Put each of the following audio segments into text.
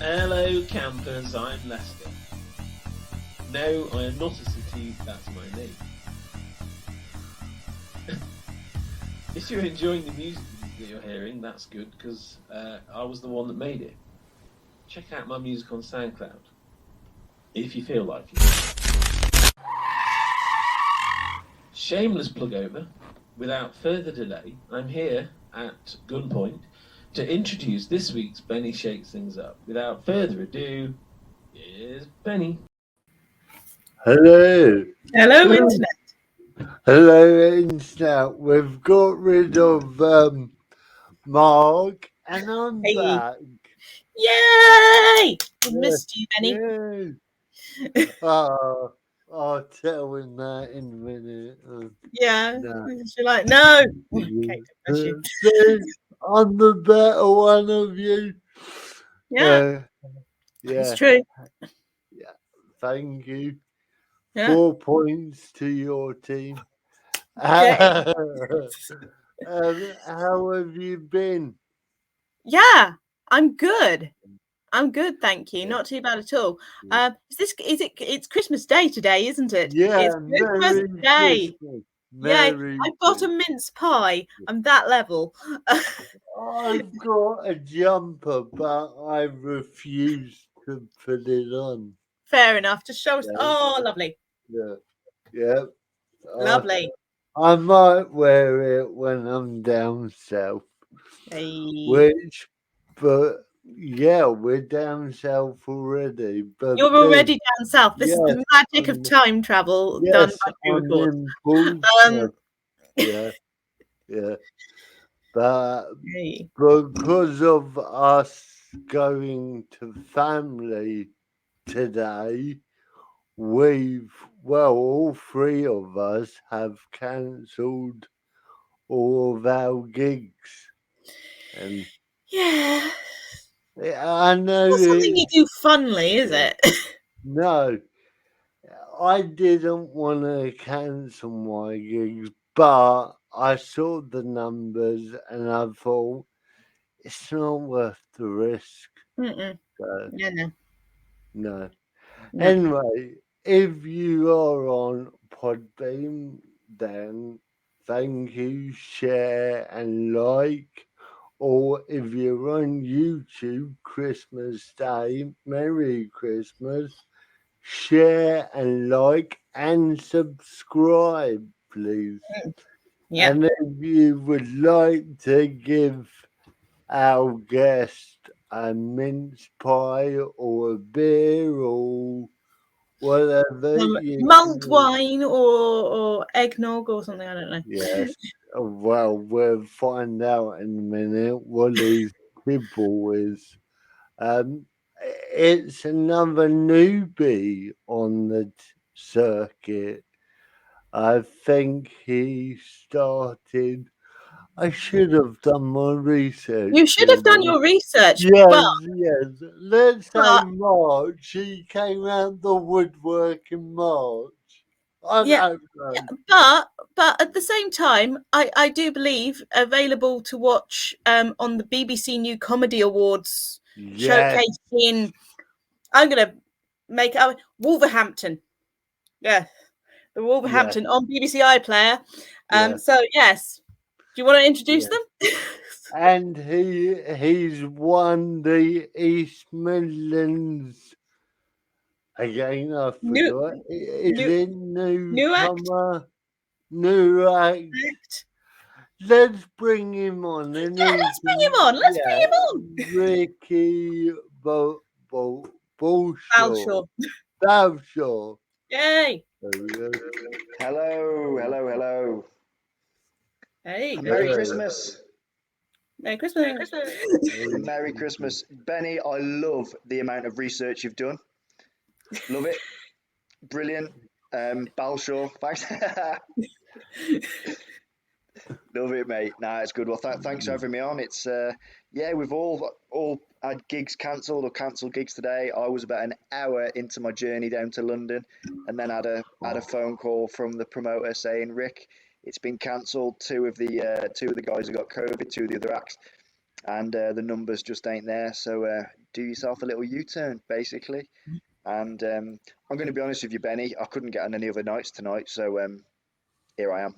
Hello campers, I'm Lester. No, I am not a city, that's my name. If you're enjoying the music that you're hearing, that's good, because I was the one that made it. Check out my music on SoundCloud, if you feel like it. Shameless plug over. Without further delay, I'm here at gunpoint to introduce this week's Benny Shakes Things Up. Without further ado, here's Benny. Hello. Hello, Internet. Hello, Internet. We've got rid of Mark, and I'm back. Yay! I missed you, Benny. I'll tell him that in a minute. Yeah. No. You're like, no. Okay, I'm the better one of you. Yeah. It's true. Yeah. Thank you. Yeah. 4 points to your team. Okay. How have you been? Yeah, I'm good. Thank you. Not too bad at all. It's Christmas Day today, isn't it? Yeah, it's Christmas Day. Merry I've got a mince pie. I'm that level. I've got a jumper, but I refuse to put it on. Fair enough. Just show us. Yeah. Oh, lovely. Yeah. Lovely. I might wear it when I'm down south. But yeah, we're down south already. But you're already down south. This is the magic of time travel done by pre-record. Yeah. But because of us going to family today, all three of us have cancelled all of our gigs. And yeah, I know it's not something you do funly, is it? No, I didn't want to cancel my gigs, but I saw the numbers and I thought it's not worth the risk. So, no. Anyway, if you are on Podbean, then thank you, share and like. Or if you're on YouTube, Christmas Day, Merry Christmas. Share and like and subscribe, please. Yeah. And if you would like to give our guest a mince pie or a beer or whatever, mulled wine or eggnog or something, I don't know. Yes. Well, we'll find out in a minute what his kibble is. It's another newbie on the circuit. I think he started. I should have done my research. You should have done your research. Yes. Let's say March. He came out the woodwork in March. But at the same time, I do believe available to watch on the BBC New Comedy Awards showcasing. I'm gonna make it Wolverhampton. Yeah, the Wolverhampton on BBC iPlayer. So yes, do you want to introduce them? And he's won the East Midlands. Again, I forgot. Is it newcomer? New act. Let's bring him on. Let's bring him on. Ricky Balshaw. Yay. Hello. Hey. Merry Christmas. Merry Christmas. Merry Christmas. Benny, I love the amount of research you've done. Love it. Brilliant. Balshaw, thanks. Love it, mate. Nah, it's good. Well, thanks for having me on. It's we've all had gigs cancelled or cancelled gigs today. I was about an hour into my journey down to London, and then had a phone call from the promoter saying, Rick, it's been cancelled. Two of the guys have got COVID. Two of the other acts. and the numbers just ain't there. So do yourself a little U-turn, basically. And I'm going to be honest with you, Benny. I couldn't get on any other nights tonight, so here I am.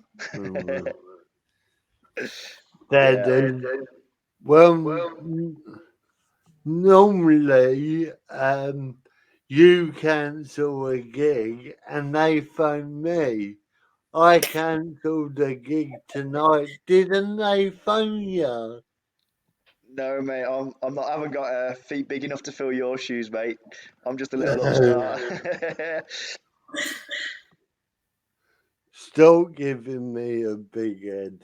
That Yeah. is, well, normally, you cancel a gig and they phone me. I cancelled a gig tonight. Didn't they phone you? No, mate, I'm not. I haven't got feet big enough to fill your shoes, mate. I'm just a little upstart. Stop giving me a big head.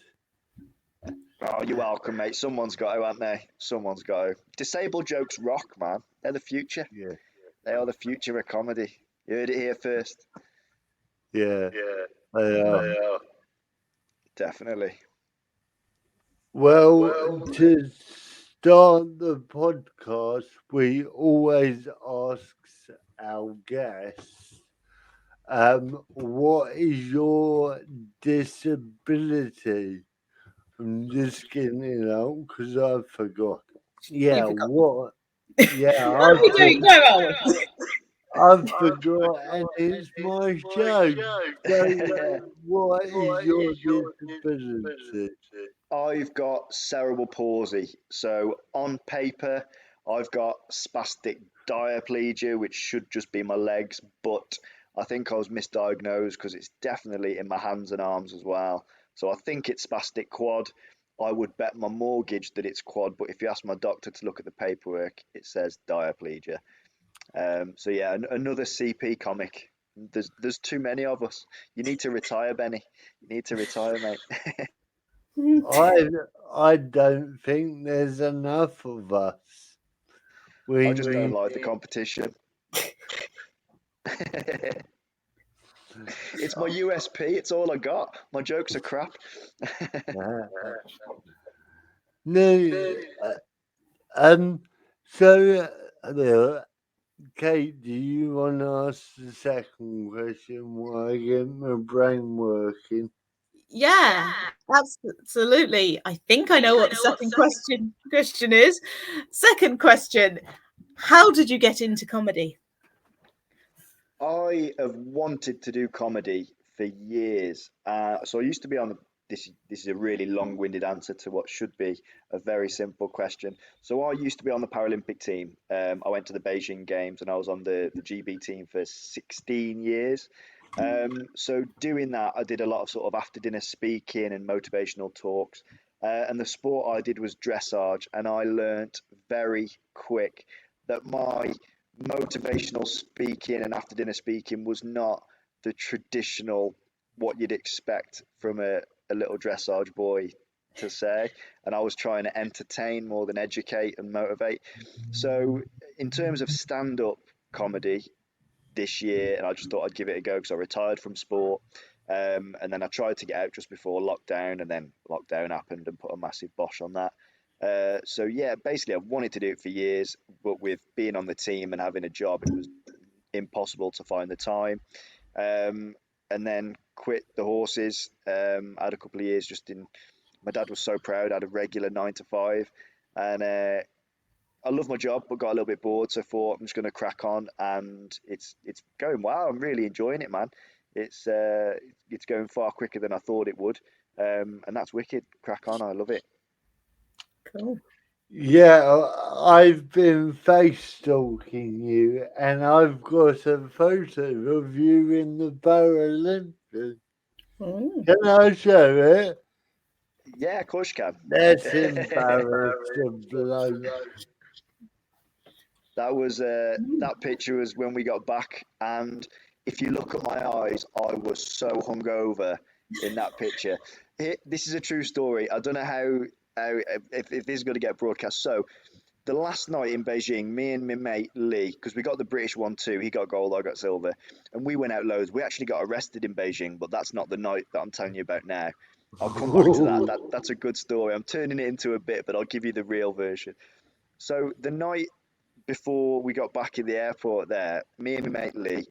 Oh, you're welcome, mate. Someone's got to, haven't they? Someone's got to. Disabled jokes rock, man. They're the future. Yeah, They are the future of comedy. You heard it here first. yeah, they are. Definitely. Well, to start the podcast, we always ask our guests, what is your disability? I'm just getting it out because I forgot. Yeah, forgot. what? Yeah, How are we doing? Where are we? I forgot, and it's my show. So, what is your disability? I've got cerebral palsy. So on paper, I've got spastic diaplegia, which should just be my legs, but I think I was misdiagnosed because it's definitely in my hands and arms as well. So I think it's spastic quad. I would bet my mortgage that it's quad, but if you ask my doctor to look at the paperwork, it says diaplegia. So yeah, another CP comic. There's too many of us. You need to retire, Benny. You need to retire, mate. I don't think there's enough of us. I just don't like the competition. It's my USP. It's all I got. My jokes are crap. No, so, Kate, do you want to ask the second question while I get my brain working? Yeah, absolutely. I think I know what the second question is. Second question: how did you get into comedy? I have wanted to do comedy for years. So I used to be on the. This is a really long-winded answer to what should be a very simple question. So I used to be on the Paralympic team. I went to the Beijing Games and I was on the GB team for 16 years. So doing that, I did a lot of sort of after dinner speaking and motivational talks. And the sport I did was dressage, and I learnt very quick that my motivational speaking and after dinner speaking was not the traditional what you'd expect from a little dressage boy to say. And I was trying to entertain more than educate and motivate. So in terms of stand-up comedy this year, and I just thought I'd give it a go because I retired from sport. And then I tried to get out just before lockdown, and then lockdown happened and put a massive bosh on that. So yeah, basically I've wanted to do it for years, but with being on the team and having a job, it was impossible to find the time. And then quit the horses. I had a couple of years just in. My dad was so proud. I had a regular 9 to 5, and I love my job, but got a little bit bored. So I thought I'm just going to crack on, and it's going well. I'm really enjoying it, man. It's going far quicker than I thought it would, and that's wicked. Crack on. I love it. Cool. Yeah, I've been face stalking you, and I've got a photo of you in the Paralympics. Can I show it? Yeah, of course you can. That's embarrassing, bloke. That picture was when we got back, and if you look at my eyes, I was so hungover in that picture. This is a true story. I don't know how if this is going to get broadcast. So the last night in Beijing, me and my mate Lee, because we got the British one too. He got gold, I got silver, and we went out loads. We actually got arrested in Beijing, but that's not the night that I'm telling you about now. I'll come back to that. That's a good story. I'm turning it into a bit, but I'll give you the real version. So the night before we got back in the airport there, me and my mate Lee,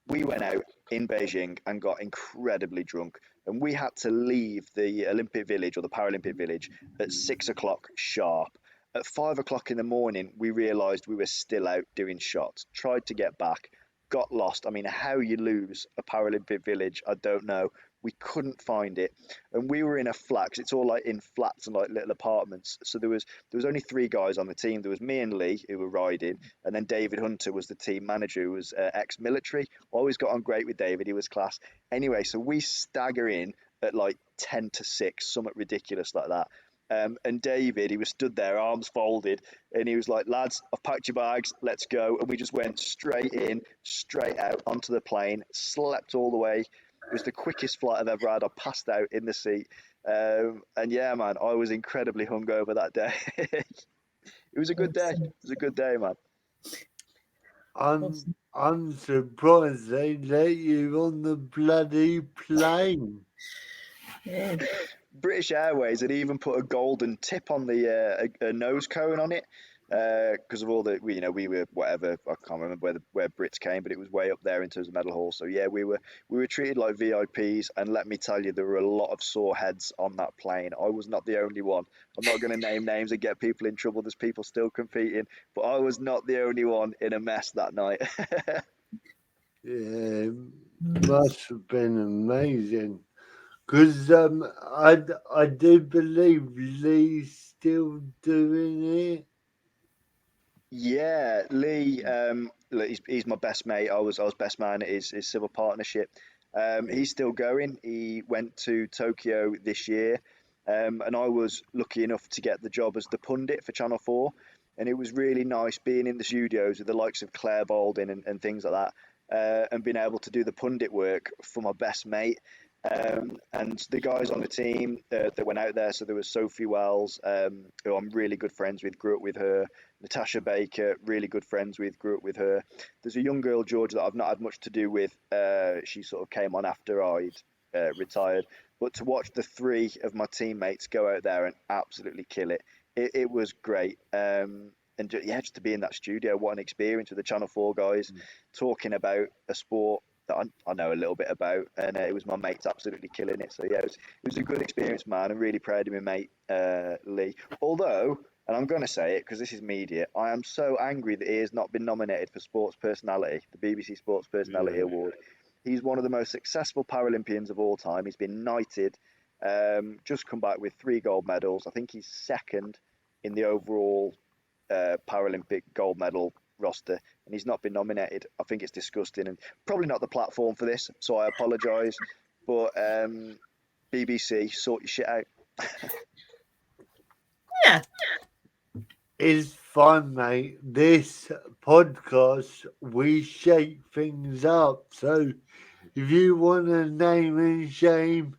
we went out in Beijing and got incredibly drunk. And we had to leave the Olympic Village or the Paralympic Village at 6 o'clock sharp. At 5 o'clock in the morning, we realised we were still out doing shots. Tried to get back, got lost. I mean, how you lose a Paralympic village, I don't know. We couldn't find it, and we were in a flat 'cause it's all like in flats and like little apartments. So there was only three guys on the team. There was me and Lee who were riding, and then David Hunter was the team manager, who was ex-military. Always got on great with David. He was class. Anyway, so we stagger in at like 10 to 6, something ridiculous like that. And David, he was stood there, arms folded, and he was like, "Lads, I've packed your bags, let's go." And we just went straight in, straight out onto the plane, slept all the way. It was the quickest flight I've ever had. I passed out in the seat. And yeah, man, I was incredibly hungover that day. It was a good day. It was a good day, man. I'm surprised they let you on the bloody plane. Yeah. British Airways had even put a golden tip on the a nose cone on it because of all the we were whatever, I can't remember where Brits came, but it was way up there in terms of medal hall. So yeah, we were treated like VIPs, and let me tell you, there were a lot of sore heads on that plane. I was not the only one. I'm not going to name names and get people in trouble. There's people still competing, but I was not the only one in a mess that night. Yeah, must have been amazing. Because I do believe Lee's still doing it. Yeah, Lee. Look, he's my best mate. I was best man at his civil partnership. He's still going. He went to Tokyo this year, and I was lucky enough to get the job as the pundit for Channel 4, and it was really nice being in the studios with the likes of Claire Balding and things like that, and being able to do the pundit work for my best mate. And the guys on the team that went out there, so there was Sophie Wells, who I'm really good friends with, grew up with her. Natasha Baker, really good friends with, grew up with her. There's a young girl, Georgia, that I've not had much to do with. She sort of came on after I'd retired. But to watch the three of my teammates go out there and absolutely kill it was great. And just to be in that studio, what an experience with the Channel 4 guys talking about a sport that I know a little bit about, and it was my mates absolutely killing it. So yeah, it was a good experience, man. I'm really proud of my mate Lee. Although, and I'm going to say it because this is media, I am so angry that he has not been nominated for Sports Personality, the BBC Sports Personality Award. He's one of the most successful Paralympians of all time. He's been knighted, just come back with 3 gold medals. I think he's second in the overall Paralympic gold medal roster, and he's not been nominated. I think it's disgusting, and probably not the platform for this, so I apologise. But BBC, sort your shit out. Yeah. It's fun, mate. This podcast, we shake things up. So if you want to name and shame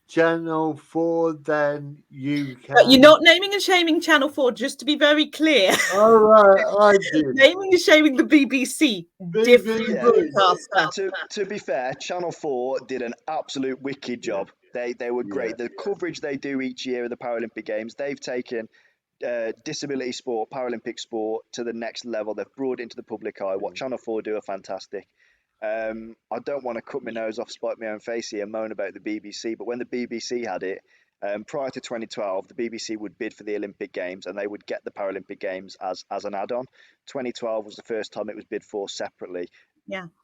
Channel 4, then you can. But you're not naming and shaming Channel 4, just to be very clear. All right, I did. Naming and shaming the BBC. Different broadcaster. To be fair, Channel 4 did an absolute wicked job. They were great. The coverage they do each year of the Paralympic Games, they've taken disability sport, Paralympic sport to the next level. They've brought it into the public eye. What Channel 4 do are fantastic. I don't want to cut my nose off, spite my own face here, and moan about the BBC, but when the BBC had it, prior to 2012, the BBC would bid for the Olympic Games, and they would get the Paralympic Games as an add-on. 2012 was the first time it was bid for separately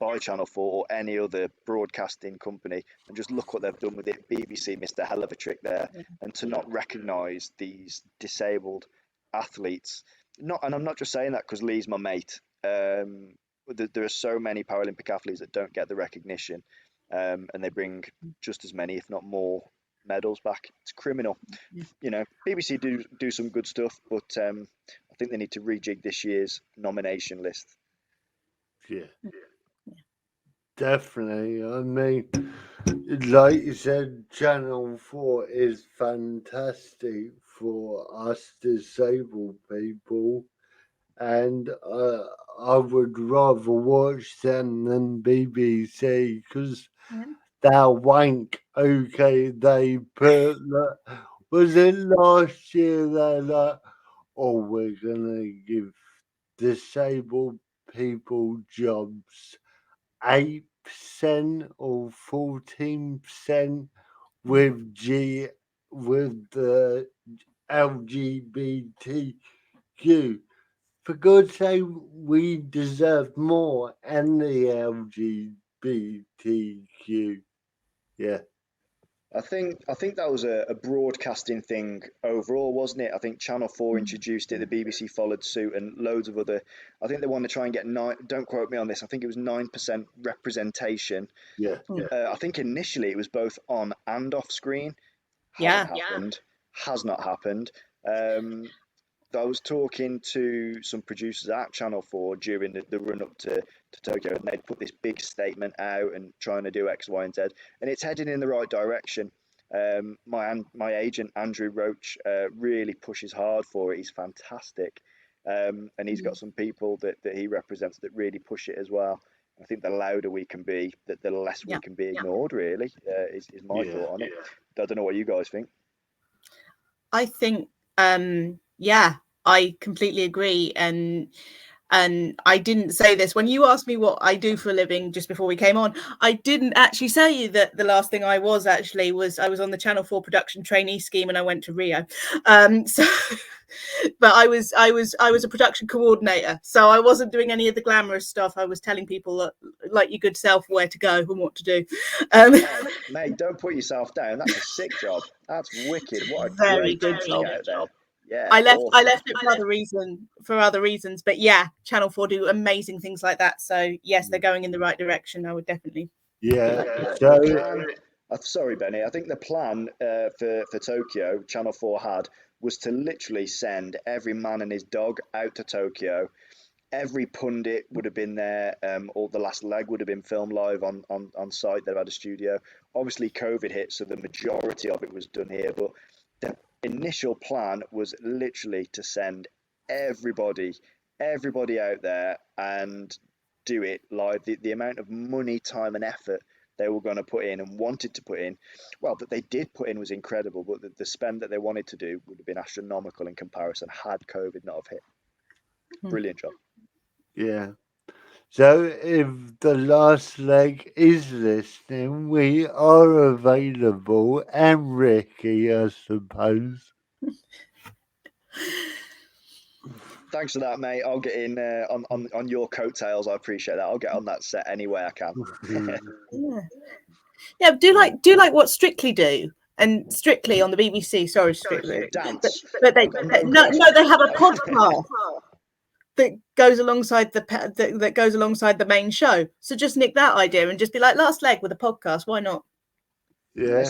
by Channel 4 or any other broadcasting company, and just look what they've done with it. BBC missed a hell of a trick there, and to not recognise these disabled athletes. And I'm not just saying that because Lee's my mate. There are so many Paralympic athletes that don't get the recognition, and they bring just as many, if not more, medals back. It's criminal. BBC do some good stuff, but I think they need to rejig this year's nomination list. Yeah. Definitely. I mean, like you said, Channel 4 is fantastic for us disabled people, and I would rather watch them than BBC because they're wank. Okay, they put, was it last year they're like, oh, we're going to give disabled people jobs 8% or 14% with the LGBTQ For God's sake, we deserve more, and the LGBTQ. Yeah. I think that was a broadcasting thing overall, wasn't it? I think Channel 4 introduced it, the BBC followed suit, and loads of other. I think they want to try and get don't quote me on this. I think it was 9% representation. Yeah. I think initially it was both on and off screen. Yeah. Hasn't happened. Has not happened. I was talking to some producers at Channel 4 during the run up to Tokyo, and they'd put this big statement out and trying to do X, Y, and Z, and it's heading in the right direction. My agent Andrew Roach really pushes hard for it. He's fantastic, and he's got some people that he represents that really push it as well. I think the louder we can be, the less we can be ignored. Really, is my thought on it. I don't know what you guys think. I think, I completely agree. And I didn't say this when you asked me what I do for a living just before we came on. I didn't actually say that the last thing I was I was on the Channel 4 production trainee scheme, and I went to Rio. But I was a production coordinator, so I wasn't doing any of the glamorous stuff. I was telling people, like your good self, where to go and what to do. Mate, don't put yourself down. That's a sick job. That's wicked. What a very great good job. out there. Yeah, I left awesome. it for other reasons, but yeah, Channel 4 do amazing things like that. So yes, they're going in the right direction. I would definitely. Sorry, Benny. I think the plan for Tokyo, Channel 4 had, was to literally send every man and his dog out to Tokyo. Every pundit would have been there, or the last leg would have been filmed live on site. They've had a studio. Obviously, COVID hit, so the majority of it was done here. But the initial plan was literally to send everybody out there and do it live. The amount of money, time, and effort they were going to put in and wanted to put in, well, that they did put in was incredible. But the spend that they wanted to do would have been astronomical in comparison had COVID not have hit. Brilliant job. Yeah. So if the last leg is listening, we are available, and Ricky, I suppose. Thanks for that, mate. I'll get in on your coattails. I appreciate that. I'll get on that set any way I can. Yeah, do like what Strictly do. And Strictly on the BBC, sorry, Strictly. Dance. But they have a podcast that goes alongside the main show. So just nick that idea and just be like, last leg with a podcast. Why not? Yeah.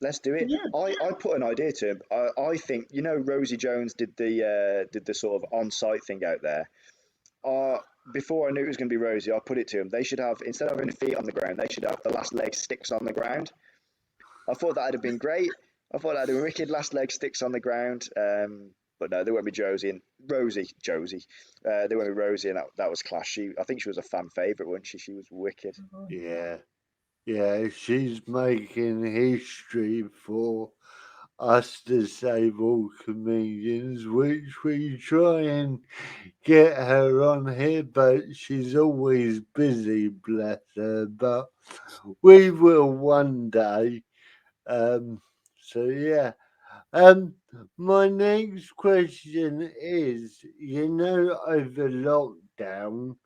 Let's do it. Yeah. I put an idea to him. I think, Rosie Jones did the sort of on-site thing out there. Before I knew it was going to be Rosie, I put it to him. They should have, instead of having feet on the ground, they should have the last leg sticks on the ground. I thought that'd have been great. I thought that'd have been wicked. Last leg sticks on the ground. But no, they won't be Josie. They won't be Rosie, and that was class. I think she was a fan favourite, wasn't she? She was wicked. Yeah, she's making history for us disabled comedians, which we try and get her on here, but she's always busy, bless her. But we will one day. So yeah. My next question is, over lockdown,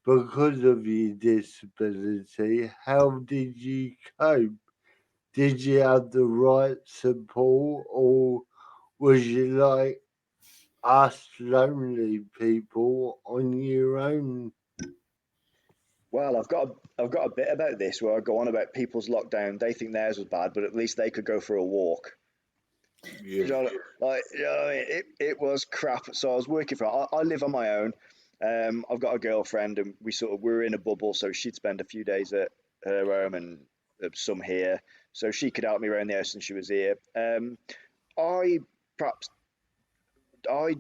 because of your disability, how did you cope? Did you have the right support, or was you like us lonely people on your own? Well, I've got a bit about this where I go on about people's lockdown. They think theirs was bad, but at least they could go for a walk. Yeah. It was crap. So I was working I live on my own. I've got a girlfriend, and we were in a bubble. So she'd spend a few days at her home and some here, so she could help me around the house, and she was here. I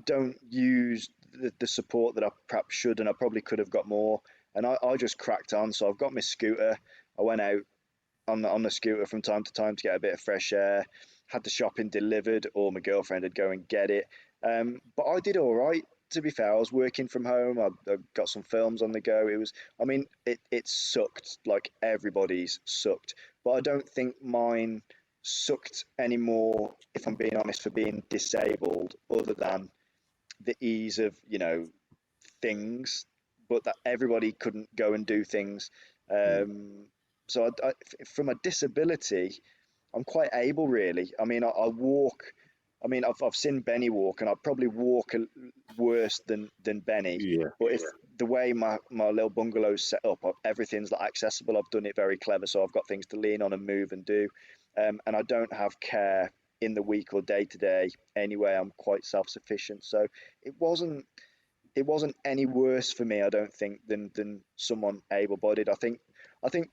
don't use the support that I perhaps should, and I probably could have got more. And I just cracked on. So I've got my scooter. I went out on the scooter from time to time to get a bit of fresh air. Had the shopping delivered, or my girlfriend would go and get it. But I did all right, to be fair. I was working from home. I got some films on the go. It sucked, like everybody's sucked. But I don't think mine sucked anymore, if I'm being honest, for being disabled, other than the ease of, things, but that everybody couldn't go and do things. So from a disability, I'm quite able, really. I mean, I walk. I mean, I've seen Benny walk, and I probably walk worse than Benny. Yeah. But if the way my little bungalow's set up, everything's like accessible. I've done it very clever, so I've got things to lean on and move and do. And I don't have care in the week or day to day. Anyway, I'm quite self-sufficient, so it wasn't any worse for me, I don't think, than someone able-bodied. I think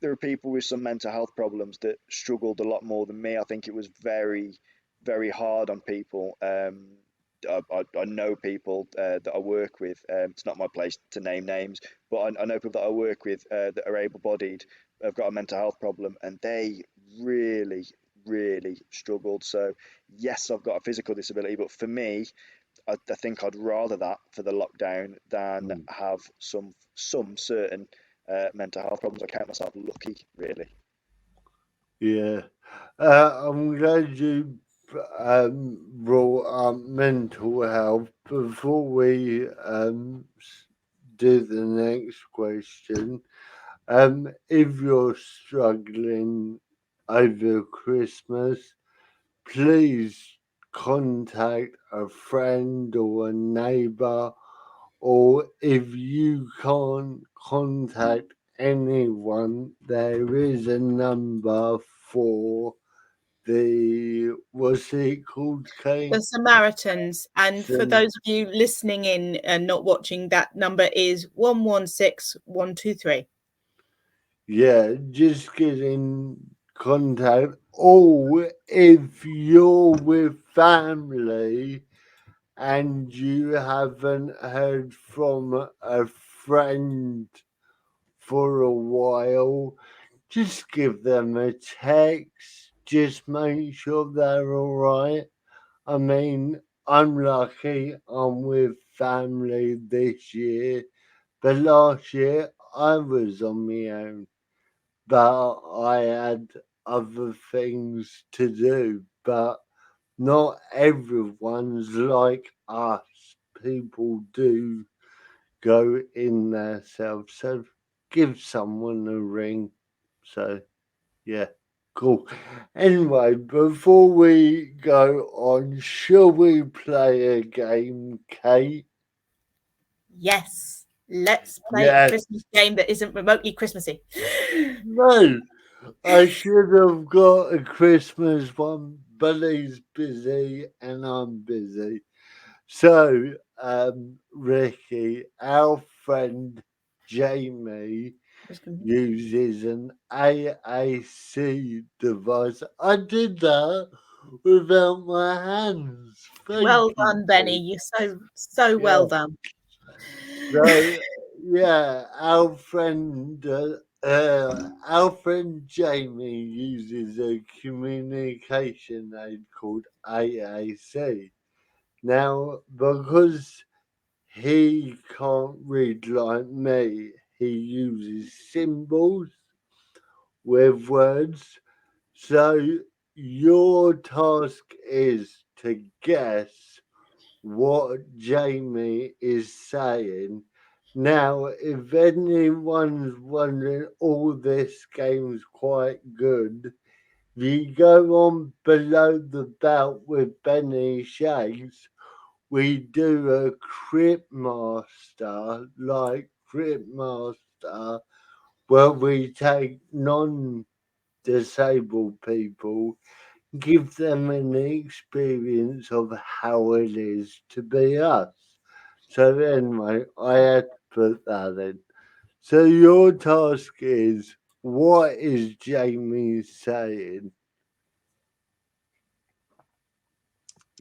there are people with some mental health problems that struggled a lot more than me. I think it was very, very hard on people. I know people that I work with. It's not my place to name names, but I know people that I work with that are able-bodied, have got a mental health problem, and they really, really struggled. So yes, I've got a physical disability, but for me, I think I'd rather that for the lockdown than have some certain mental health problems. I count myself lucky, really. Yeah. I'm glad you brought up mental health. Before we do the next question, if you're struggling over Christmas, please contact a friend or a neighbour, or if you can't contact anyone, there is a number for what's it called, Kate? The Samaritans. And for those of you listening in and not watching, that number is 116123. Yeah, just get in contact. Or if you're with family and you haven't heard from a friend for a while, just give them a text. Just make sure they're all right. I mean, I'm lucky I'm with family this year, but last year I was on my own. But I had other things to do. But not everyone's like us. People do go in themselves. So give someone a ring. So, yeah, cool. Anyway, before we go on, shall we play a game, Kate? Yes. Let's play a Christmas game that isn't remotely Christmassy. No, I should have got a Christmas one, but he's busy and I'm busy. So, Ricky, our friend Jamie uses an AAC device. I did that without my hands. Well done, Benny. You're so well done. So, yeah, our friend Jamie uses a communication aid called AAC. Now, because he can't read like me, he uses symbols with words. So, your task is to guess what Jamie is saying. Now, if anyone's wondering, all this game's quite good. If you go on below the belt with Benny Shakes, we do a Crip Master, like Crip Master, where we take non-disabled people, give them an experience of how it is to be us. So anyway, I had to put that in. So your task is, what is Jamie saying?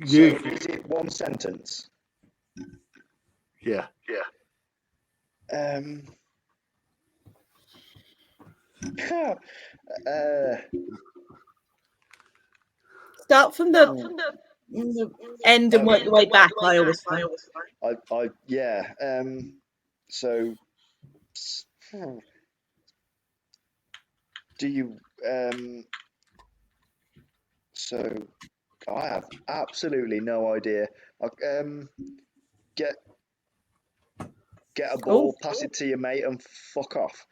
So is it one sentence? Yeah. Start from the end and work your way back. I always find. So, do you? So, I have absolutely no idea. Get a ball, pass it to your mate, and fuck off.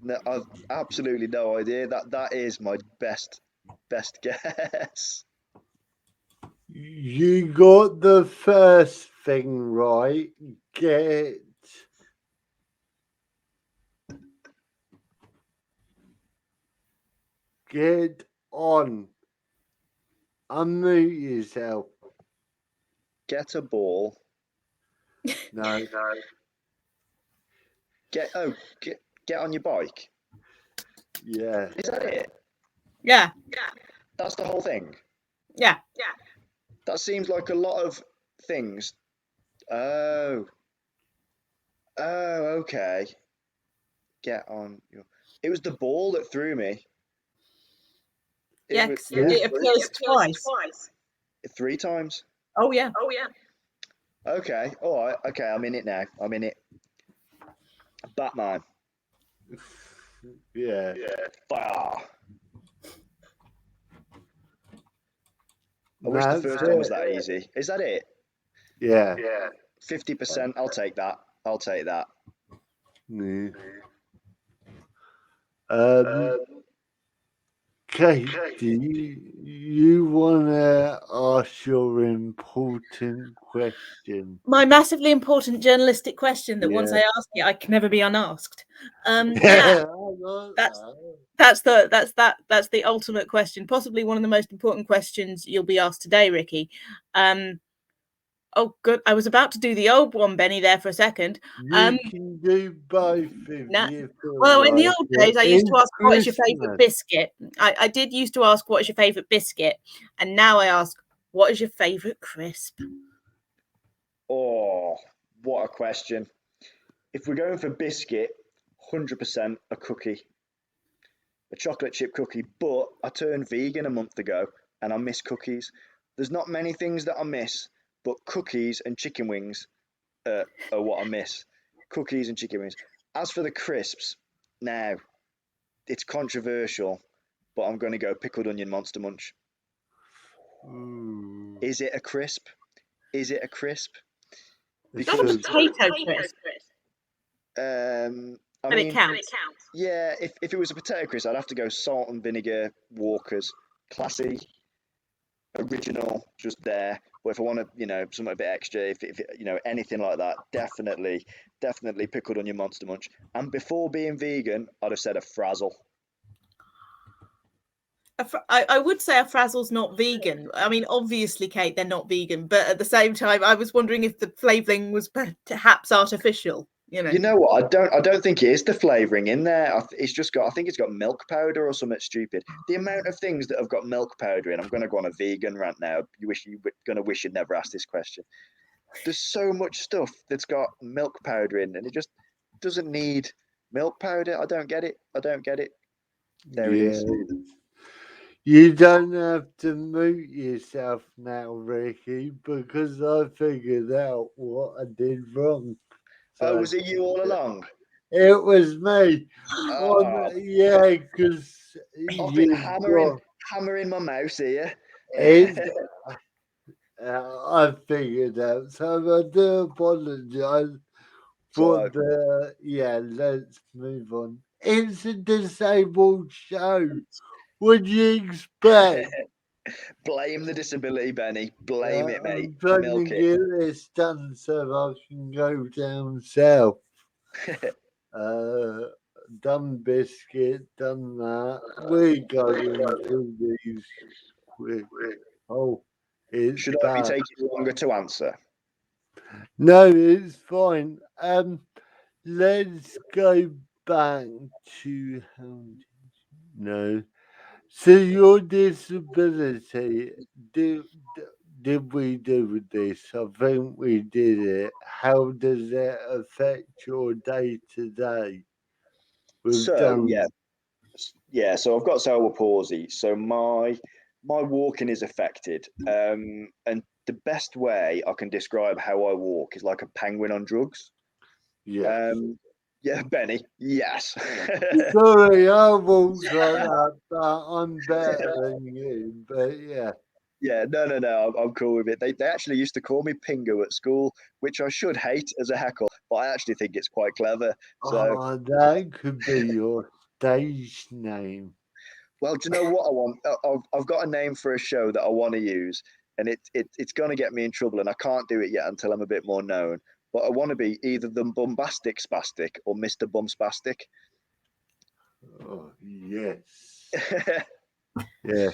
No, I've absolutely no idea. That is my best guess. You got the first thing right. Get on. Unmute yourself. Get a ball. No. Get on your bike. Yeah. Is that it? Yeah. That's the whole thing. Yeah. That seems like a lot of things. Oh, okay. Get on your. It was the ball that threw me. It appears twice. 3 times. Oh yeah. Okay. All right. Okay. I'm in it now. I'm in it. Batman. Yeah. Fire. I wish the first one was that easy. Is that it? Yeah. 50%. I'll take that. Yeah. Kate, do you want to ask your important question? My massively important journalistic question that once I ask it, I can never be unasked. That's the ultimate question, possibly one of the most important questions you'll be asked today, Ricky. Oh, good. I was about to do the old one, Benny, there for a second. You can do both if you feel well, in the like old it. days, I used to ask, what is your favourite biscuit? I did used to ask, what is your favourite biscuit? And now I ask, what is your favourite crisp? Oh, what a question. If we're going for biscuit, 100% a cookie. A chocolate chip cookie. But I turned vegan a month ago and I miss cookies. There's not many things that I miss, but cookies and chicken wings are what I miss. Cookies and chicken wings. As for the crisps, now, it's controversial, but I'm going to go pickled onion Monster Munch. Is it a crisp? It's not a potato crisp. I mean, it counts. Yeah, if it was a potato crisp, I'd have to go salt and vinegar Walkers. Classy, original, just there. But if I want to, something a bit extra, if anything like that, definitely pickled onion Monster Munch. And before being vegan, I'd have said a Frazzle. I would say a Frazzle's not vegan. I mean, obviously, Kate, they're not vegan, but at the same time, I was wondering if the flavouring was perhaps artificial. You know what? I don't think it is the flavouring in there. I think it's got milk powder or something stupid. The amount of things that have got milk powder in. I'm going to go on a vegan rant now. You're going to wish you'd never asked this question. There's so much stuff that's got milk powder in, and it just doesn't need milk powder. I don't get it. There it is. You don't have to mute yourself now, Ricky, because I figured out what I did wrong. So, was it you all along? It was me. Oh. Yeah, because I've been hammering my mouse here. I figured out, so I do apologise for let's move on. It's a disabled show. What do you expect? Blame the disability, Benny. Blame it, mate. I'm trying to get this done so I can go down south. Done Biscuit, done that. We're going through these quick. Oh, should I be taking longer to answer? No, it's fine. Let's go back to no. So your disability, did we do this? I think we did it. How does it affect your day-to-day? So I've got cerebral palsy. So my walking is affected. And the best way I can describe how I walk is like a penguin on drugs. Yeah. Yeah, Benny. Yes. Sorry, I walk like that, but I'm better than you. But yeah. Yeah, no. I'm cool with it. They actually used to call me Pingu at school, which I should hate as a heckle, but I actually think it's quite clever. So, Oh, that could be your stage name. well, do you know what I want? I've got a name for a show that I want to use, and it's going to get me in trouble, and I can't do it yet until I'm a bit more known. But I want to be either the Bombastic Spastic or Mr. Bumspastic. Oh, yes. Yeah.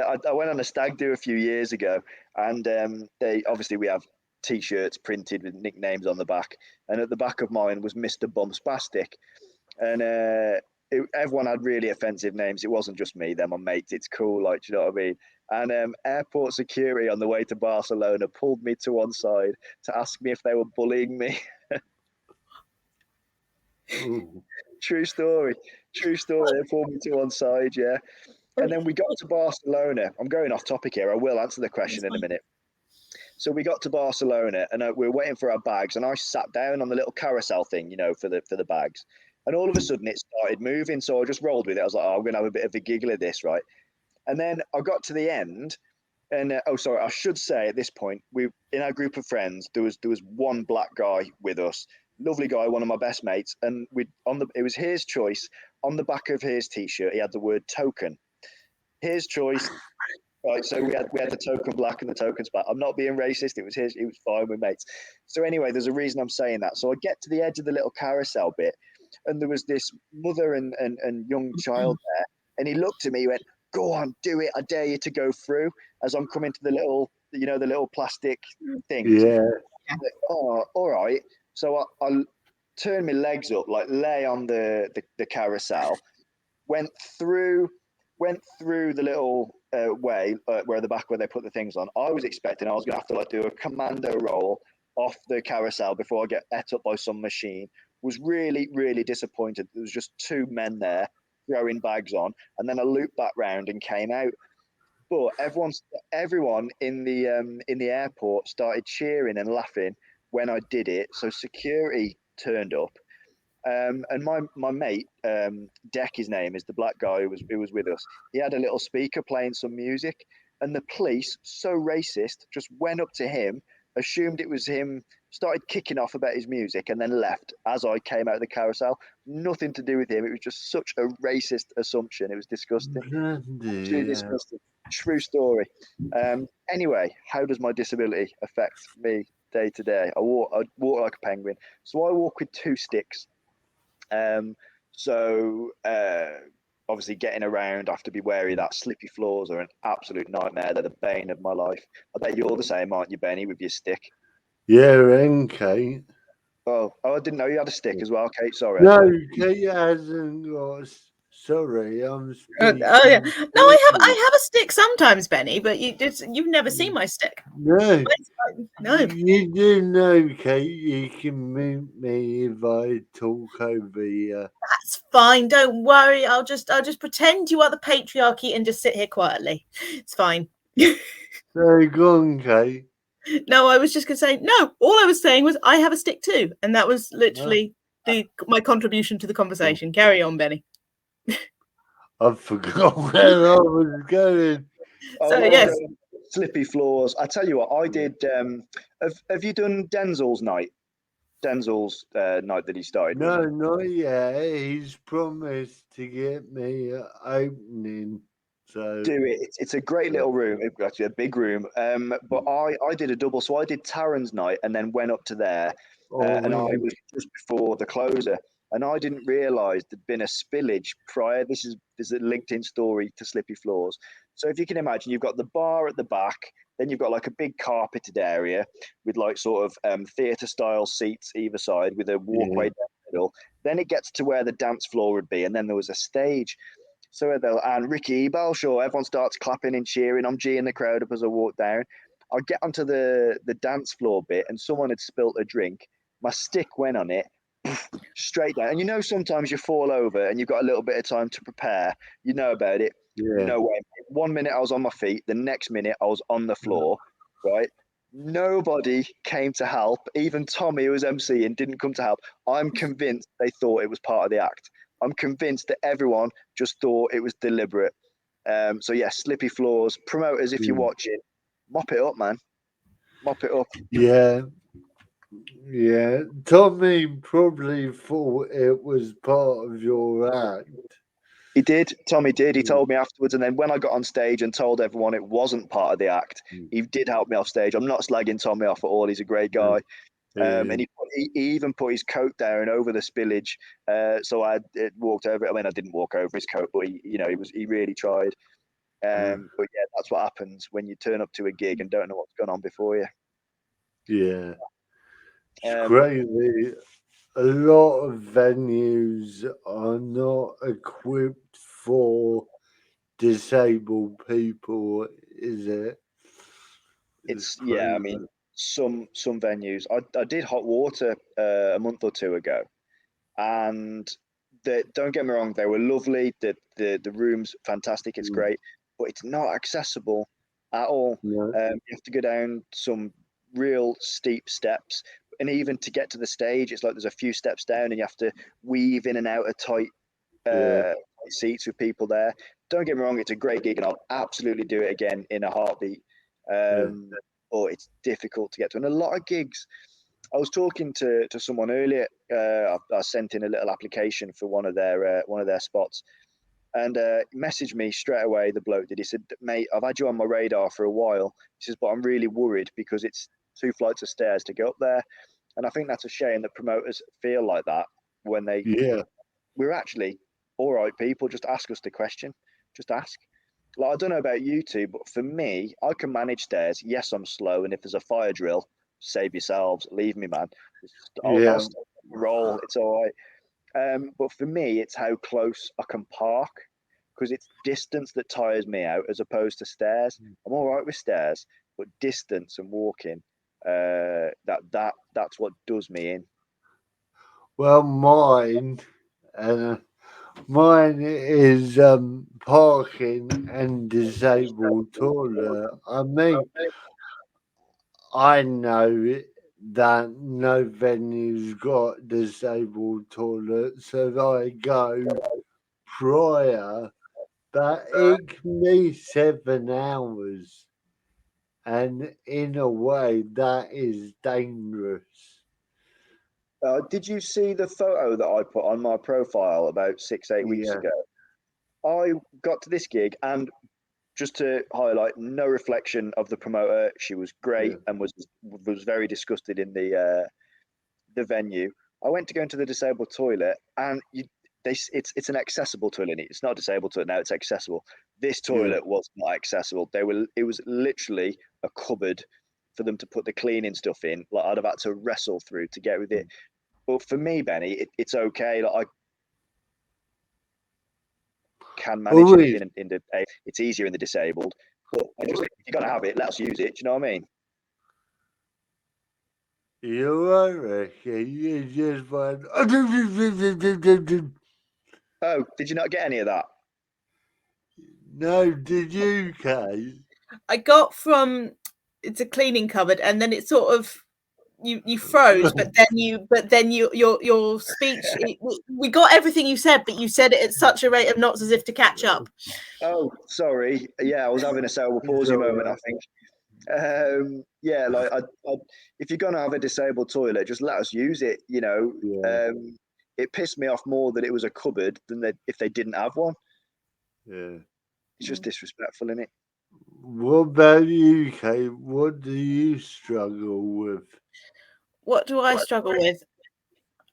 I went on a stag do a few years ago, and we have T-shirts printed with nicknames on the back, and at the back of mine was Mr. Bumspastic, and everyone had really offensive names. It wasn't just me; they're my mates. It's cool, like, do you know what I mean? And airport security on the way to Barcelona pulled me to one side to ask me if they were bullying me. True story. True story. They pulled me to one side, yeah. And then we got to Barcelona. I'm going off topic here. I will answer the question in a minute. So we got to Barcelona, and we were waiting for our bags, and I sat down on the little carousel thing, for the bags. And all of a sudden, it started moving. So I just rolled with it. I was like, oh, I'm going to have a bit of a giggle at this, right? And then I got to the end, and I should say at this point, we in our group of friends, there was one black guy with us, lovely guy, one of my best mates, and it was his choice. On the back of his t-shirt, he had the word token. His choice. Right, so we had the token black and the tokens black. I'm not being racist. It was his. It was fine with mates. So anyway, there's a reason I'm saying that. So I get to the edge of the little carousel bit, and there was this mother and young child there, and he looked at me, he went, "Go on, do it. I dare you to go through." As I'm coming to the little, the little plastic things. Yeah. Like, oh, all right. So I turned my legs up, like lay on the carousel, went through the little way where the back where they put the things on. I was expecting I was gonna have to like do a commando roll off the carousel before I get ate up by some machine. Was really, really disappointed. There was just two men there throwing bags on, and then I looped back round and came out. But everyone in the airport started cheering and laughing when I did it. So security turned up. And my mate, Deck, his name is the black guy who was with us. He had a little speaker playing some music, and the police, so racist, just went up to him, assumed it was him, started kicking off about his music, and then left as I came out of the carousel. Nothing to do with him. It was just such a racist assumption. It was disgusting. Absolutely disgusting. True story. Anyway, how does my disability affect me day to day? I walk like a penguin. So I walk with two sticks. Obviously getting around, I have to be wary that slippy floors are an absolute nightmare. They're the bane of my life. I bet you're the same, aren't you, Benny, with your stick? Yeah, and Kate. Oh, I didn't know you had a stick as well, Kate. Sorry. No, Kate hasn't got. Sorry, I'm speaking. Oh yeah, no, I have a stick sometimes, Benny, but you've never seen my stick. No, no. You do know, Kate. You can mute me if I talk over you. That's fine. Don't worry. I'll just pretend you are the patriarchy and just sit here quietly. It's fine. So go on, Kate. No, I was just gonna say no. All I was saying was I have a stick too, and that was literally my contribution to the conversation. Carry on, Benny. I forgot where I was going. So yes, slippy floors. I tell you what, I did. Have you done Denzel's night? Denzel's night that he started. No, not yet. He's promised to get me opening. So do it. It's a great little room. It's actually a big room. But I did a double. So I did Taran's night and then went up to there, and I was just before the closer. And I didn't realise there'd been a spillage prior. This is a LinkedIn story to Slippy Floors. So if you can imagine, you've got the bar at the back, then you've got like a big carpeted area with like sort of theatre style seats either side with a walkway down the middle. Then it gets to where the dance floor would be, and then there was a stage. So and Ricky Balshaw, everyone starts clapping and cheering. I'm geeing the crowd up as I walk down. I get onto the dance floor bit, and someone had spilt a drink. My stick went on it. Straight down. And sometimes you fall over and you've got a little bit of time to prepare. You know about it. Yeah. No way. 1 minute I was on my feet. The next minute I was on the floor. Right. Nobody came to help. Even Tommy, who was emceeing, didn't come to help. I'm convinced they thought it was part of the act. I'm convinced that everyone just thought it was deliberate. So yeah, slippy floors. Promoters, if you're watching, mop it up, man. Mop it up. Yeah. Yeah. Tommy probably thought it was part of your act. He did. Tommy did. He told me afterwards. And then when I got on stage and told everyone it wasn't part of the act, he did help me off stage. I'm not slagging Tommy off at all. He's a great guy. And he even put his coat down over the spillage. So I walked over it. I mean, I didn't walk over his coat, but he really tried. But yeah, that's what happens when you turn up to a gig and don't know what's going on before you. Yeah. It's crazy. A lot of venues are not equipped for disabled people, is it? Yeah, I mean, some venues. I did hot water a month or two ago, and don't get me wrong, they were lovely. The room's fantastic. It's great, but it's not accessible at all. No. You have to go down some real steep steps, and even to get to the stage, it's like there's a few steps down, and you have to weave in and out of tight seats with people there. Don't get me wrong, it's a great gig, and I'll absolutely do it again in a heartbeat. Or it's difficult to get to, and a lot of gigs. I was talking to someone earlier. I sent in a little application for one of their spots, and he messaged me straight away. The bloke did. He said, "Mate, I've had you on my radar for a while." He says, "But I'm really worried because it's 2 flights of stairs to go up there," and I think that's a shame that promoters feel like that when they. Yeah. We're actually all right people. Just ask us the question. Just ask. Like, I don't know about you two, but for me, I can manage stairs. Yes, I'm slow, and if there's a fire drill, save yourselves. Leave me, man. I'll roll. It's all right. But for me, it's how close I can park, because it's distance that tires me out as opposed to stairs. I'm all right with stairs, but distance and walking, that's what does me in. Well, mine is parking and disabled toilet. I mean, I know that no venue's got disabled toilets, so I go prior, but it can be 7 hours, and in a way that is dangerous. Did you see the photo that I put on my profile about 6-8 weeks ago? I got to this gig, and just to highlight, no reflection of the promoter. She was great and was very disgusted in the venue. I went to go into the disabled toilet, and it's an accessible toilet. It's not a disabled toilet now; it's accessible. This toilet was not accessible. It was literally a cupboard for them to put the cleaning stuff in. Like, I'd have had to wrestle through to get with it. But for me, Benny, it's okay. Like, I can manage it in the. It's easier in the disabled. But if you're gonna have it, let's use it. Do you know what I mean? You're right, Ricky. You just went. Oh, did you not get any of that? No, did you, Kate? I got from it's a cleaning cupboard, and then it sort of you froze, but then your speech. We got everything you said, but you said it at such a rate of knots as if to catch up. Oh, sorry. Yeah, I was having a cerebral palsy moment, I think. Like if you're gonna have a disabled toilet, just let us use it. You know, it pissed me off more that it was a cupboard than if they didn't have one. Yeah, it's just disrespectful, isn't it? What about you, Kate? What do you struggle with? What do I struggle with?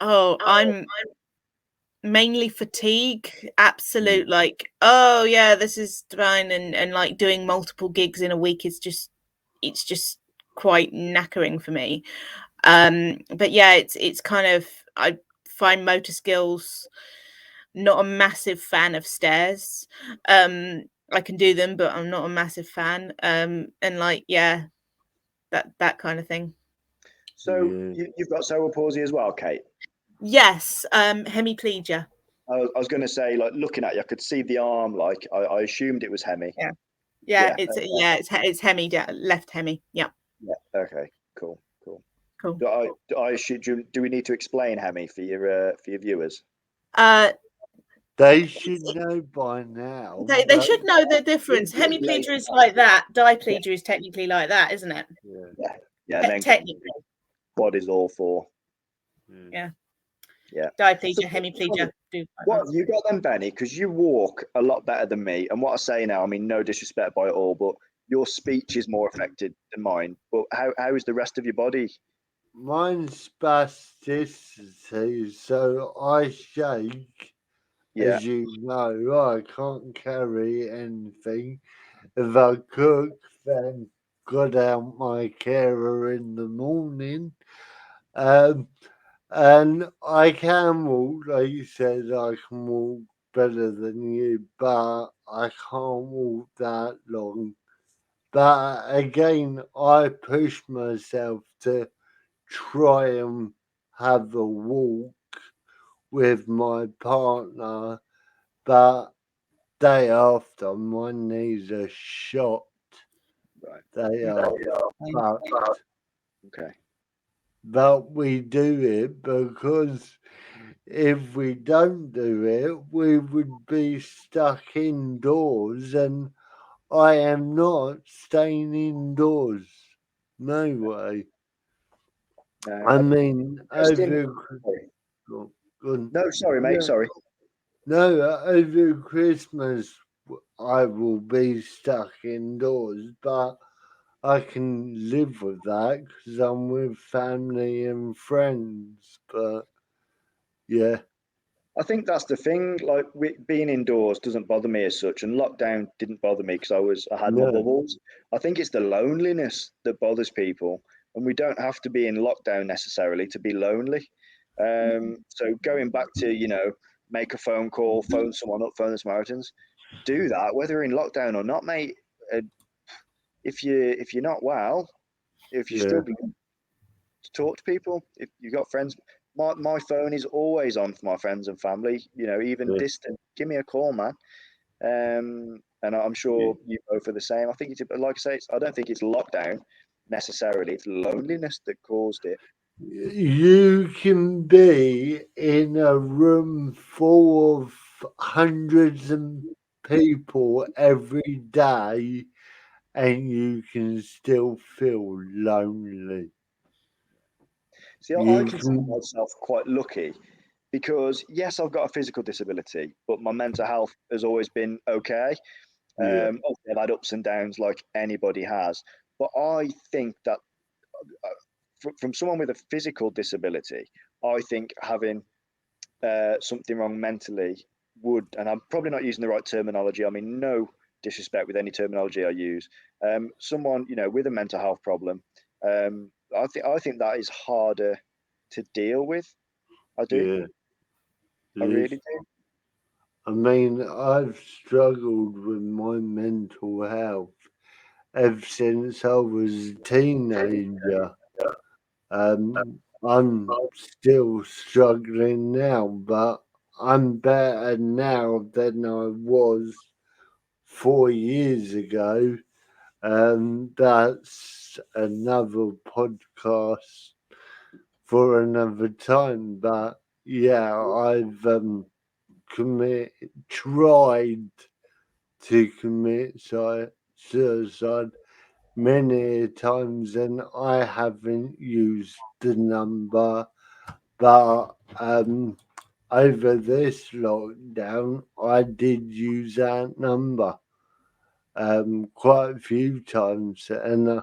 Oh, I'm mainly fatigue. Absolute, like, oh yeah, this is fine, and like doing multiple gigs in a week is just quite knackering for me. But yeah, it's kind of, I find motor skills, not a massive fan of stairs. I can do them, but I'm not a massive fan. And like, yeah, that kind of thing. So you've got cerebral palsy as well, Kate? Yes, hemiplegia. I was going to say, like, looking at you, I could see the arm. Like, I assumed it was hemi. Yeah. It's hemi, left hemi. Yeah. Okay. Cool. Do we need to explain hemi for your viewers? They should know by now. They should know the difference. Hemiplegia is like that. Diplegia is technically like that, isn't it? Yeah. And then Technically. quad is all four. Yeah. Yeah. Diplegia, hemiplegia. What have you got then, Benny? Because you walk a lot better than me. And what I say now, I mean, no disrespect by it all, but your speech is more affected than mine. But how is the rest of your body? Mine's spasticity, so I shake. Yeah. As you know, I can't carry anything. If I cook, then got out my carer in the morning. And I can walk, like you said, I can walk better than you, but I can't walk that long. But again, I push myself to try and have a walk with my partner, but day after my knees are shot. Right. They are fucked. Okay. But we do it because if we don't do it, we would be stuck indoors, and I am not staying indoors. No way. I mean, over. No, sorry, mate. Sorry. No, over Christmas I will be stuck indoors, but I can live with that because I'm with family and friends. But yeah. I think that's the thing. Like being indoors doesn't bother me as such, and lockdown didn't bother me because I had my bubbles. I think it's the loneliness that bothers people, and we don't have to be in lockdown necessarily to be lonely. So going back to make a phone call, phone someone up, phone the Samaritans, do that whether you're in lockdown or not, mate. If you're not well, if you're still being to talk to people, if you've got friends. My phone is always on for my friends and family, even distant. Give me a call, man. And I'm sure you both are the same. I think it's, like I say, I don't think it's lockdown necessarily. It's loneliness that caused it. You can be in a room full of hundreds of people every day and you can still feel lonely. See, I consider myself quite lucky because, yes, I've got a physical disability, but my mental health has always been okay. Obviously, I've had ups and downs like anybody has. But I think that from someone with a physical disability, I think having something wrong mentally would, and I'm probably not using the right terminology. I mean, no disrespect with any terminology I use. Someone with a mental health problem, I think that is harder to deal with. I do. Yeah. I really do. I mean, I've struggled with my mental health ever since I was a teenager. I'm still struggling now, but I'm better now than I was 4 years ago. That's another podcast for another time. But yeah, I've tried to commit suicide many times, and I haven't used the number. But over this lockdown, I did use that number quite a few times, and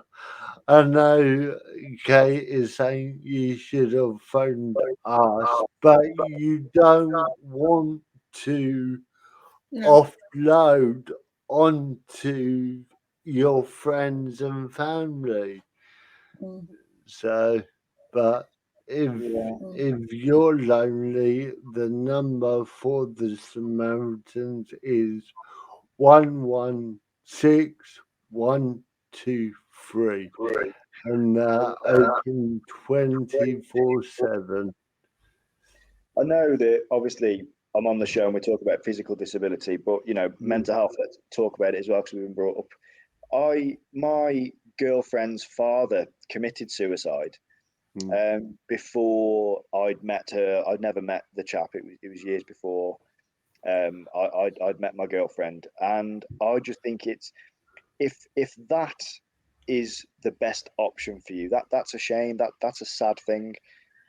I know Kate is saying you should have phoned us, but you don't want to offload onto your friends and family. So, but if you're lonely, the number for the Samaritans is 116123, and open 24/7. I know that obviously I'm on the show and we talk about physical disability, but mental health. Let's talk about it as well because we've been brought up. My girlfriend's father committed suicide before I'd met her. I'd never met the chap. It was years before, I'd met my girlfriend, and I just think it's if that is the best option for you, that's a shame. That's a sad thing.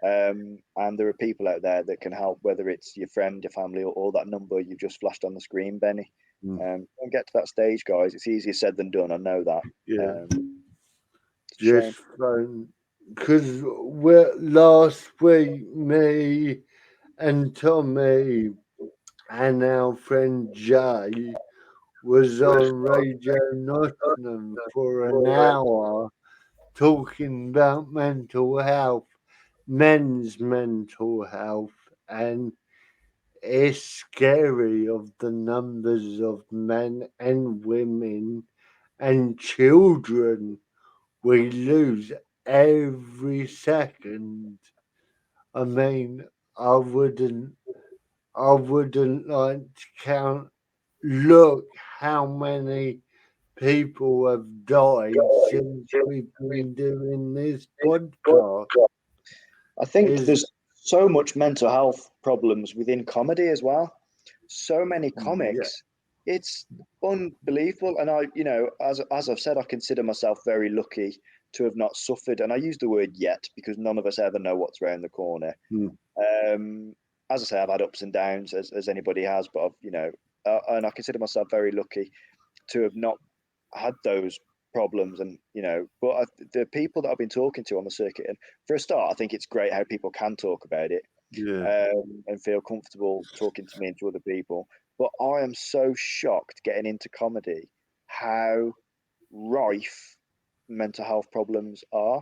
And there are people out there that can help, whether it's your friend, your family, or that number you've just flashed on the screen, Benny. Don't get to that stage, guys. It's easier said than done. I know that. Yeah. It's a shame. Just because last week, me and Tommy and our friend Jay was on Radio Nottingham for an hour talking about mental health, men's mental health, and it's scary of the numbers of men and women and children we lose every second. I mean, I wouldn't like to count. Look how many people have died since we've been doing this podcast. I think there's so much mental health problems within comedy as well. So many comics. Yeah. It's unbelievable. And as I've said, I consider myself very lucky to have not suffered. And I use the word yet because none of us ever know what's around the corner. As I say, I've had ups and downs as anybody has, but and I consider myself very lucky to have not had those problems. And but the people that I've been talking to on the circuit, and for a start, I think it's great how people can talk about it, and feel comfortable talking to me and to other people. But I am so shocked getting into comedy how rife mental health problems are.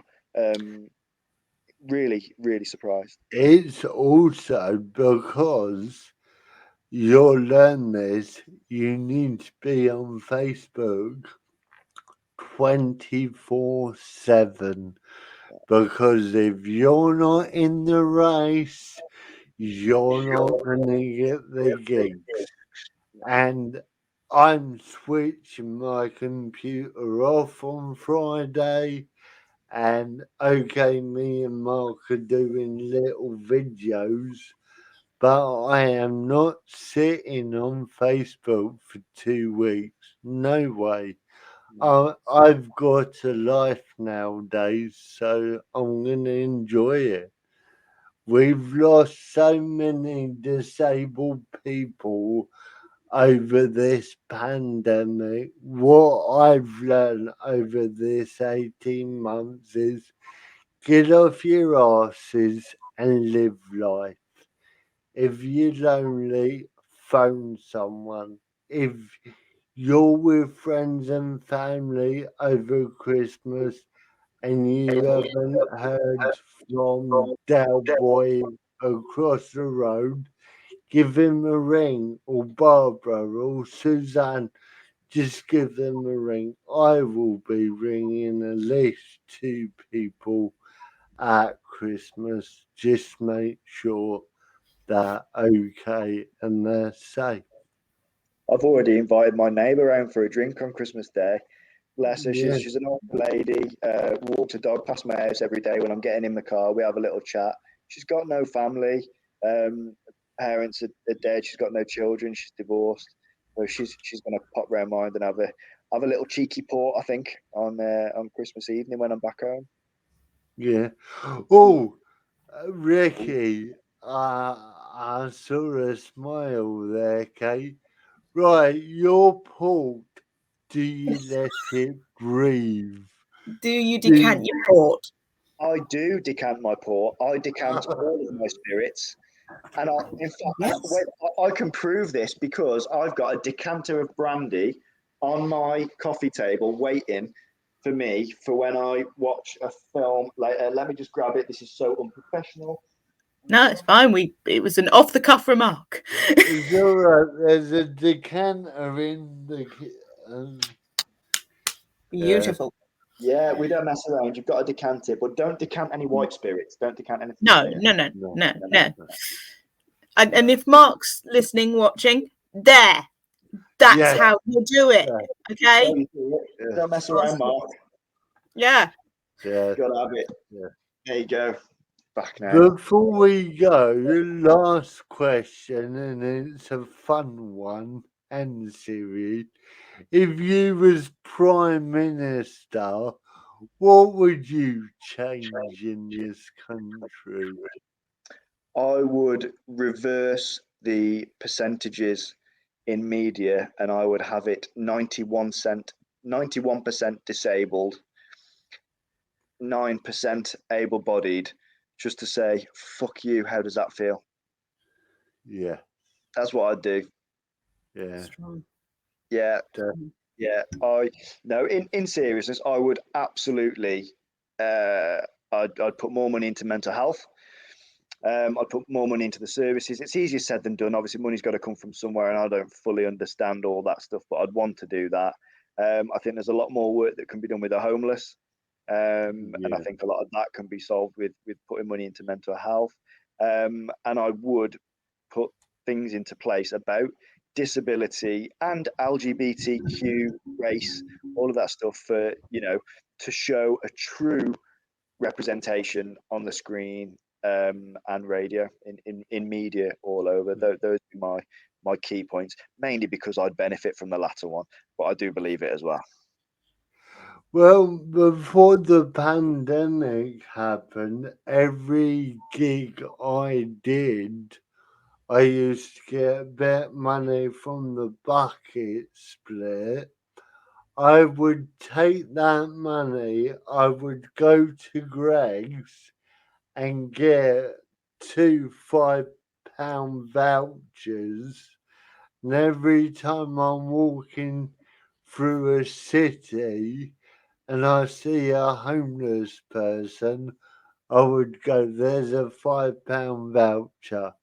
Really, really surprised. It's also because you'll learn this, you need to be on Facebook 24/7, because if you're not in the race, you're not going to get the gigs. And I'm switching my computer off on Friday, and okay, me and Mark are doing little videos, but I am not sitting on Facebook for 2 weeks. No way. I've got a life nowadays, so I'm going to enjoy it. We've lost so many disabled people over this pandemic. What I've learned over this 18 months is get off your asses and live life. If you're lonely, phone someone. If you're with friends and family over Christmas and you haven't heard from Del Boy across the road, give him a ring, or Barbara or Suzanne. Just give them a ring. I will be ringing at least 2 people at Christmas. Just make sure they're okay and they're safe. I've already invited my neighbour round for a drink on Christmas Day. Bless her, she's an old lady, walks a dog past my house every day when I'm getting in the car. We have a little chat. She's got no family. Parents are dead. She's got no children. She's divorced. So she's going to pop round mine and have a little cheeky port, I think, on Christmas evening when I'm back home. Yeah. Oh, Ricky, I saw a smile there, Kate. Right, your port. Do you let it breathe? Do you decant your port? I do decant my port. I decant all of my spirits. And in fact, I can prove this because I've got a decanter of brandy on my coffee table waiting for me for when I watch a film later. Let me just grab it. This is so unprofessional. No, it's fine. It was an off-the-cuff remark. It's all right. There's a decanter in the... Beautiful. Yeah, we don't mess around. You've got to decant it, but don't decant any white spirits. Don't decant anything. No. And if Mark's listening, watching, that's how you do it. Okay? Don't mess around, Mark. Yeah. Yeah. Gotta have it. Yeah. There you go. back now. Before we go, last question, and it's a fun one and serious. If you was Prime Minister, what would you change in this country? I would reverse the percentages in media, and I would have it 91% disabled, 9% able-bodied, just to say, fuck you, how does that feel? Yeah, That's what I'd do. yeah. Strong. Yeah, Def- yeah. In seriousness, I would absolutely, I'd put more money into mental health. I'd put more money into the services. It's easier said than done. Obviously, money's got to come from somewhere, and I don't fully understand all that stuff, but I'd want to do that. I think there's a lot more work that can be done with the homeless, and I Yeah. think a lot of that can be solved with putting money into mental health. And I would put things into place about disability and LGBTQ race, all of that stuff for, to show a true representation on the screen, and radio, in media all over. Those are my key points, mainly because I'd benefit from the latter one, but I do believe it as well. Well, before the pandemic happened, every gig I did, I used to get a bit of money from the bucket split. I would take that money, I would go to Greg's and get 2 £5 vouchers. And every time I'm walking through a city and I see a homeless person, I would go, there's a £5 voucher.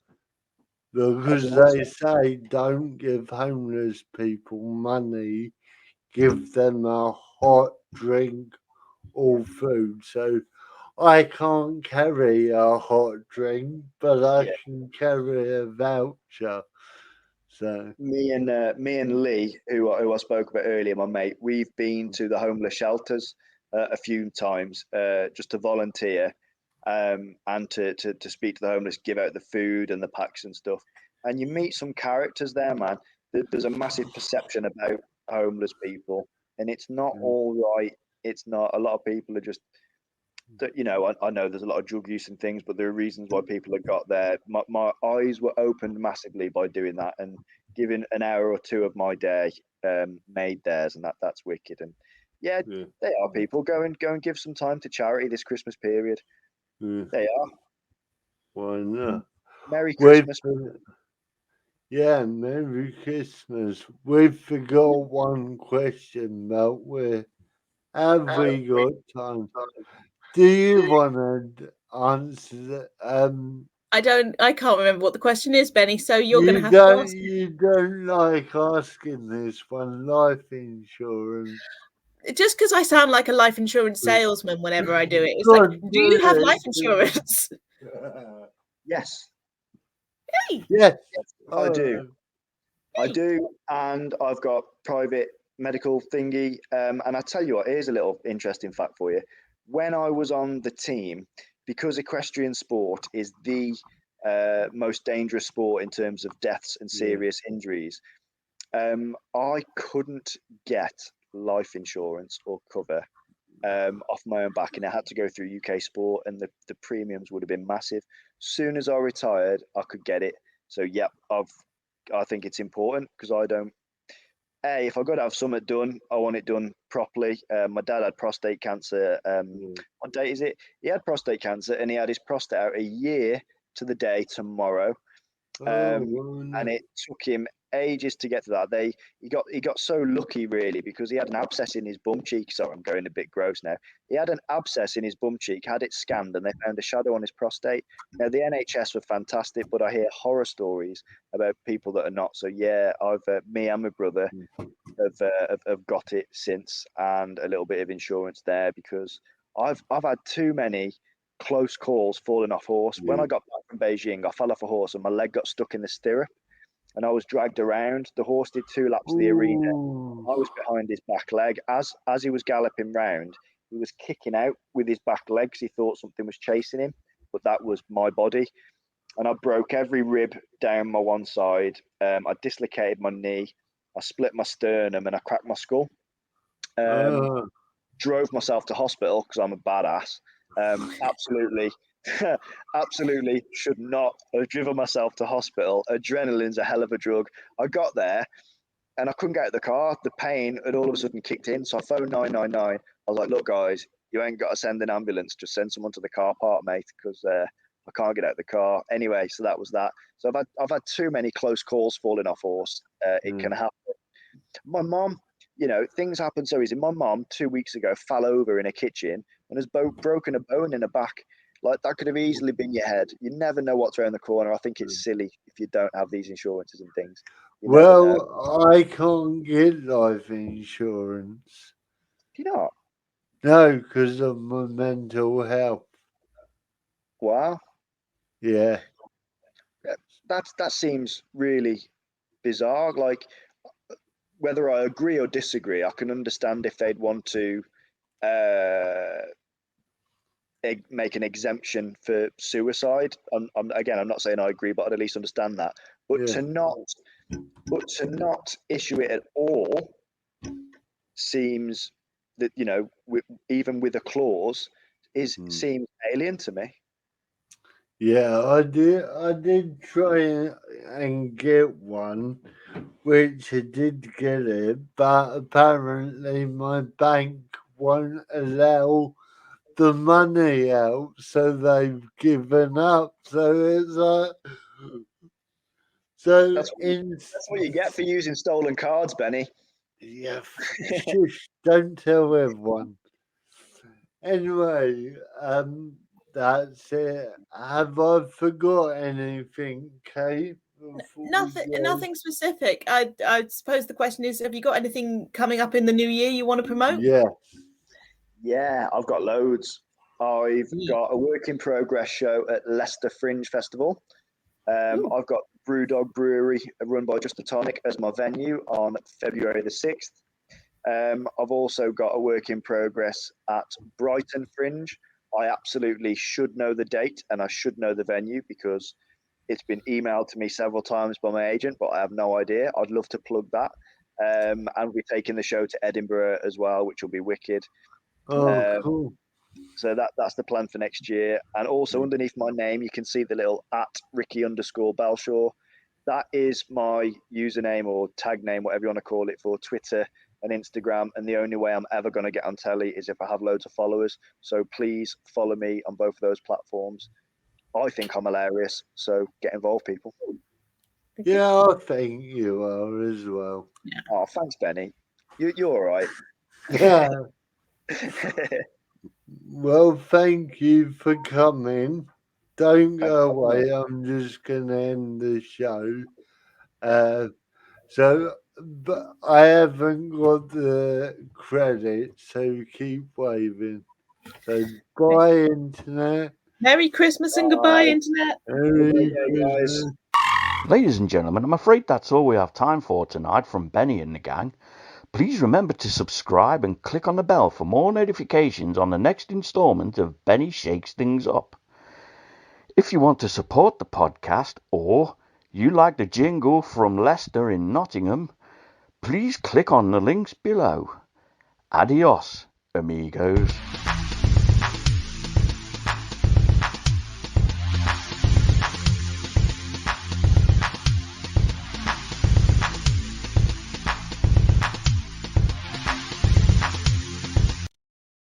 Because they say don't give homeless people money, give them a hot drink or food. So I can't carry a hot drink, but I Yeah. can carry a voucher. So Me and Lee, who I spoke about earlier, my mate, we've been to the homeless shelters a few times, just to volunteer, and to speak to the homeless, give out the food and the packs and stuff. And you meet some characters there, man. There's a massive perception about homeless people, and it's not all right. It's not. A lot of people are just, I know there's a lot of drug use and things, but there are reasons why people have got there. My eyes were opened massively by doing that and giving an hour or two of my day, made theirs, and that's wicked. And yeah, they are people. Go and give some time to charity this Christmas period. They are. Why not? Merry Christmas. Yeah, Merry Christmas. We forgot one question, but have we got time? Do you want to answer that? I can't remember what the question is, Benny. So you're going to have to ask. You don't like asking this one, life insurance. Just because I sound like a life insurance salesman whenever I do it. It's like, do you have life insurance? Yes. Hey. Yes, I do. I do, and I've got private medical thingy. And I tell you what, here's a little interesting fact for you. When I was on the team, because equestrian sport is the most dangerous sport in terms of deaths and serious injuries, I couldn't get life insurance or cover off my own back, and I had to go through UK Sport, and the premiums would have been massive. Soon as I retired, I could get it. So yep, I think it's important because I don't. If I got to have something done, I want it done properly. My dad had prostate cancer. What date is it? He had prostate cancer, and he had his prostate out a year to the day tomorrow. And it took him ages to get to that. He got so lucky, really, because he had an abscess in his bum cheek. Sorry, I'm going a bit gross now. He had an abscess in his bum cheek, had it scanned, and they found a shadow on his prostate. Now the NHS were fantastic, but I hear horror stories about people that are not. So yeah, me and my brother have got it since, and a little bit of insurance there because I've had too many close calls falling off horse. When I got back from Beijing, I fell off a horse and my leg got stuck in the stirrup, and I was dragged around. The horse did 2 laps of the arena. I was behind his back leg. As he was galloping round, he was kicking out with his back legs. He thought something was chasing him. but that was my body. And I broke every rib down my one side. I dislocated my knee. I split my sternum and I cracked my skull. Drove myself to hospital because I'm a badass. Absolutely, absolutely should not have driven myself to hospital. Adrenaline's a hell of a drug. I got there and I couldn't get out of the car. The pain had all of a sudden kicked in. So I phoned 999. I was like, look, guys, you ain't got to send an ambulance. Just send someone to the car park, mate, because I can't get out of the car. Anyway, so that was that. So I've had too many close calls falling off horse. It can happen. My mom, things happen so easy. My mom 2 weeks ago fell over in a kitchen and has broken a bone in her back. Like, that could have easily been your head. You never know what's around the corner. I think it's silly if you don't have these insurances and things. Well, I can't get life insurance. Do you not? No, because of my mental health. Wow. Yeah. That seems really bizarre. Like, whether I agree or disagree, I can understand if they'd want to make an exemption for suicide. Again, I'm not saying I agree, but I'd at least understand that. But to not issue it at all seems that, even with a clause, seems alien to me. Yeah, I did try and get one, which I did get it, but apparently my bank won't allow the money out, so they've given up. So it's like, That's what you get for using stolen cards, Benny. Yeah, shush, don't tell everyone. Anyway, that's it. Have I forgot anything, Kate? Nothing specific. I suppose the question is, have you got anything coming up in the new year you want to promote? Yeah, I've got loads. I've got a work in progress show at Leicester Fringe Festival. I've got Brewdog Brewery, run by Just a Tonic, as my venue on February the 6th. I've also got a work in progress at Brighton Fringe. I absolutely should know the date and I should know the venue because it's been emailed to me several times by my agent, but I have no idea. I'd love to plug that. And we're taking the show to Edinburgh as well, which will be wicked. Cool. So that's the plan for next year. And also underneath my name, you can see the little @Ricky_Balshaw. That is my username or tag name, whatever you want to call it, for Twitter and Instagram. And the only way I'm ever going to get on telly is if I have loads of followers. So please follow me on both of those platforms. I think I'm hilarious. So get involved, people. Yeah, I think you are as well. Yeah. Oh, thanks, Benny. You're all right. Yeah. Well, thank you for coming. Don't go away. I'm just going to end the show. But I haven't got the credit, so keep waving. So bye, Internet. Merry Christmas and goodbye, Internet. Merry Christmas. Ladies and gentlemen, I'm afraid that's all we have time for tonight from Benny and the gang. Please remember to subscribe and click on the bell for more notifications on the next instalment of Benny Shakes Things Up. If you want to support the podcast or you like the jingle from Leicester in Nottingham, please click on the links below. Adios, amigos.